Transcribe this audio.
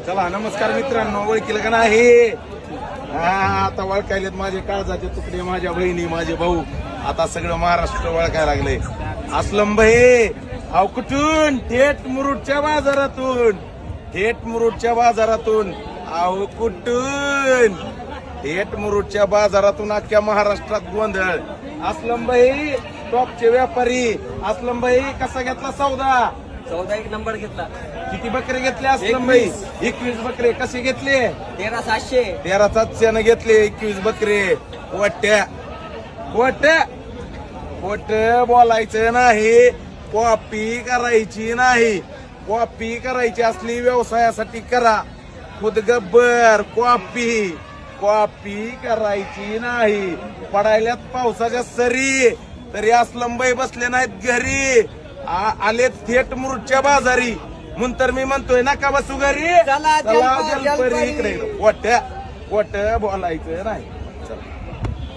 चला नमस्कार मित्रांनो, ओळखील का नाही? आता ओळखायलेत माझे काळजाचे तुकडे, माझ्या बहिणी, माझे भाऊ. आता सगळं महाराष्ट्र ओळखायला लागले. अस्लम भाई अहो कुठून? थेट मुरुडच्या बाजारातून. थेट मुरुडच्या बाजारातून. अहो कुठून? थेट मुरुडच्या बाजारातून. अख्ख्या महाराष्ट्रात गोंधळ. अस्लम भाई टॉपचे व्यापारी. अस्लम भाई कसा घेतला सौदा? 14 नंबर घेतला. किती बकरे घेतले अस्लम भाई? 21 बकरे. कसे घेतले? 13,700. 13,700 घेतले 21 बकरे. खोट्या खोट्या खोट बोलायचं नाही. कॉपी करायची नाही. कॉपी करायची असली व्यवसायासाठी करा. खुद गब्बर. कॉपी करायची नाही. पडायल्यात पावसाच्या सरी तरी अस्लम भाई बसले नाहीत घरी. आले थेट मुरुडच्या बाजारी. म्हणून तर मी म्हणतोय नका बसू घरी. चला, चला जलपरी इकडे. खोट्या खोट बोलायचं नाही. चला.